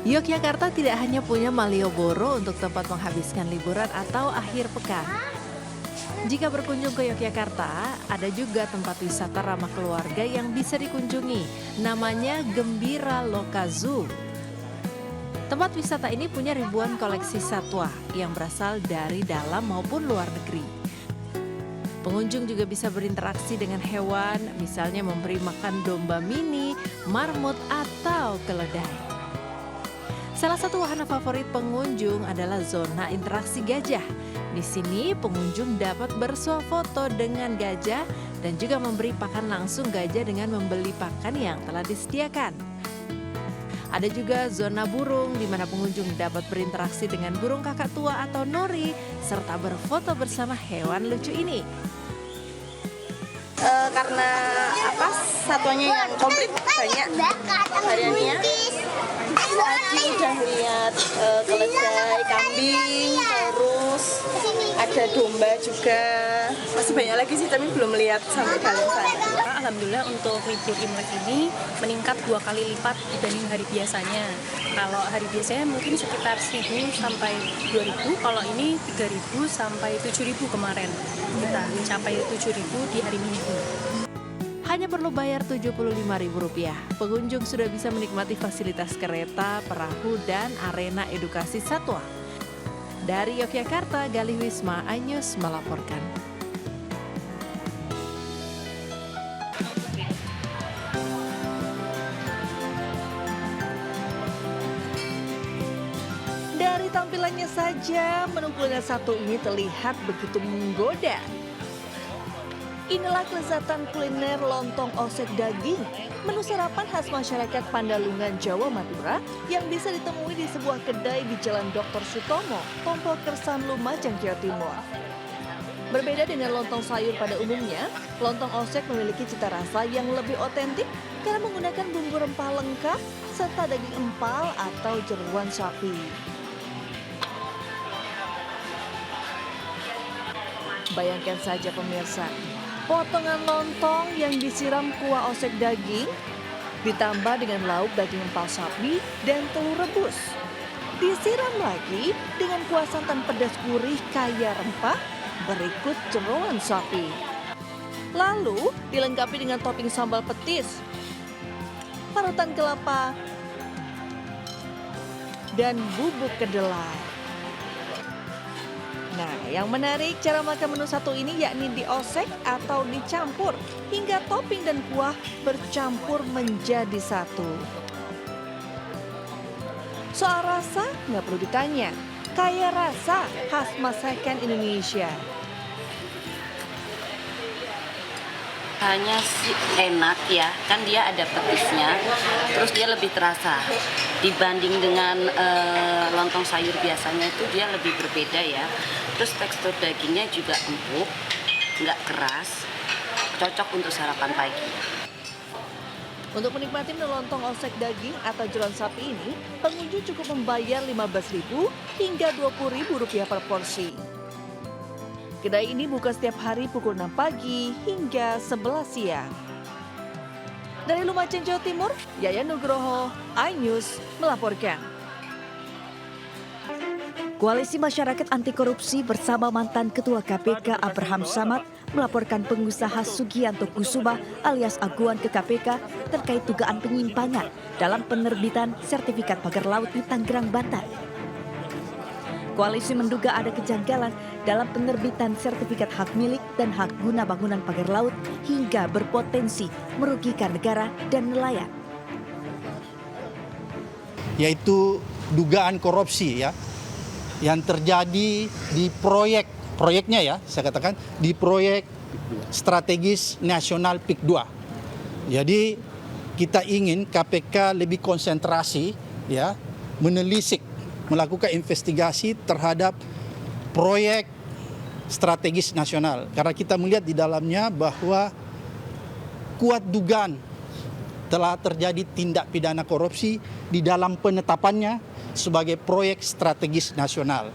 Yogyakarta tidak hanya punya Malioboro untuk tempat menghabiskan liburan atau akhir pekan. Jika berkunjung ke Yogyakarta, ada juga tempat wisata ramah keluarga yang bisa dikunjungi. Namanya Gembira Loka Zoo. Tempat wisata ini punya ribuan koleksi satwa yang berasal dari dalam maupun luar negeri. Pengunjung juga bisa berinteraksi dengan hewan, misalnya memberi makan domba mini, marmut, atau keledai. Salah satu wahana favorit pengunjung adalah zona interaksi gajah. Di sini pengunjung dapat bersuah foto dengan gajah dan juga memberi pakan langsung gajah dengan membeli pakan yang telah disediakan. Ada juga zona burung di mana pengunjung dapat berinteraksi dengan burung kakak tua atau nori serta berfoto bersama hewan lucu ini. Karena satwanya yang komplit banyak variannya. Tadi udah lihat keledai, kambing, terus ada domba juga. Masih banyak lagi sih tapi belum lihat sampai dalam sana. Alhamdulillah untuk libur Imlek ini meningkat 2 kali lipat dibanding hari biasanya. Kalau hari biasanya mungkin sekitar 1.000 sampai 2.000, kalau ini 3.000 sampai 7.000 kemarin. Kita mencapai 7.000 di hari Minggu. Hanya perlu bayar Rp75.000. Pengunjung sudah bisa menikmati fasilitas kereta, perahu, dan arena edukasi satwa. Dari Yogyakarta, Galih Wisma, iNews melaporkan. Dari tampilannya saja, menu kuliner satu ini terlihat begitu menggoda. Inilah kelezatan kuliner lontong osek daging, menu sarapan khas masyarakat Pandalungan, Jawa Madura yang bisa ditemui di sebuah kedai di Jalan Dr. Sutomo, Tompol Kersan, Lumajang, Jawa Timur. Berbeda dengan lontong sayur pada umumnya, lontong osek memiliki cita rasa yang lebih otentik karena menggunakan bumbu rempah lengkap serta daging empal atau jeruan sapi. Bayangkan saja pemirsa, potongan lontong yang disiram kuah osek daging, ditambah dengan lauk daging empal sapi dan telur rebus. Disiram lagi dengan kuah santan pedas gurih kaya rempah, berikut jeroan sapi. Lalu dilengkapi dengan topping sambal petis, parutan kelapa, dan bubuk kedelai. Nah, yang menarik cara makan menu satu ini yakni diosek atau dicampur hingga topping dan kuah bercampur menjadi satu. Soal rasa nggak perlu ditanya, kaya rasa khas masakan Indonesia. Hanya sih enak ya, kan dia ada petisnya, terus dia lebih terasa. Dibanding dengan lontong sayur biasanya itu dia lebih berbeda ya. Terus tekstur dagingnya juga empuk, nggak keras, cocok untuk sarapan pagi. Untuk menikmati menu lontong osek daging atau jeroan sapi ini, pengunjung cukup membayar Rp15.000 hingga Rp20.000 per porsi. Kedai ini buka setiap hari pukul 6 pagi hingga 11 siang. Dari Lumajang, Jawa Timur, Yayan Nugroho, iNews melaporkan. Koalisi Masyarakat Anti Korupsi bersama mantan Ketua KPK Abraham Samad melaporkan pengusaha Sugianto Kusuma alias Aguan ke KPK terkait dugaan penyimpangan dalam penerbitan sertifikat pagar laut di Tangerang, Banten. Koalisi menduga ada kejanggalan dalam penerbitan sertifikat hak milik dan hak guna bangunan pagar laut hingga berpotensi merugikan negara dan nelayan. Yaitu dugaan korupsi ya yang terjadi di proyeknya ya, saya katakan di proyek strategis nasional PIK 2. Jadi kita ingin KPK lebih konsentrasi ya, menelisik, melakukan investigasi terhadap proyek strategis nasional. Karena kita melihat di dalamnya bahwa kuat dugaan telah terjadi tindak pidana korupsi di dalam penetapannya sebagai proyek strategis nasional.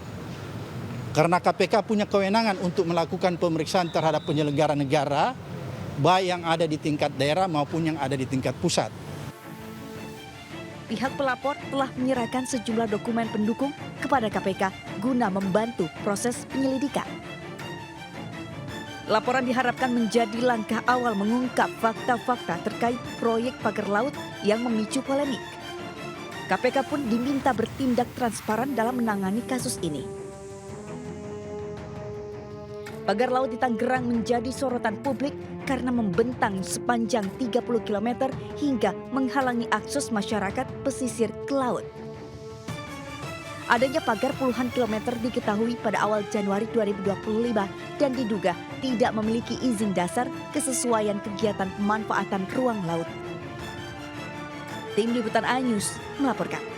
Karena KPK punya kewenangan untuk melakukan pemeriksaan terhadap penyelenggara negara, baik yang ada di tingkat daerah maupun yang ada di tingkat pusat. pihak pelapor telah menyerahkan sejumlah dokumen pendukung kepada KPK guna membantu proses penyelidikan. Laporan diharapkan menjadi langkah awal mengungkap fakta-fakta terkait proyek pagar laut yang memicu polemik. KPK pun diminta bertindak transparan dalam menangani kasus ini. Pagar laut di Tangerang menjadi sorotan publik karena membentang sepanjang 30 km hingga menghalangi akses masyarakat pesisir ke laut. Adanya pagar puluhan kilometer diketahui pada awal Januari 2025 dan diduga tidak memiliki izin dasar kesesuaian kegiatan pemanfaatan ruang laut. Tim Liputan A News melaporkan.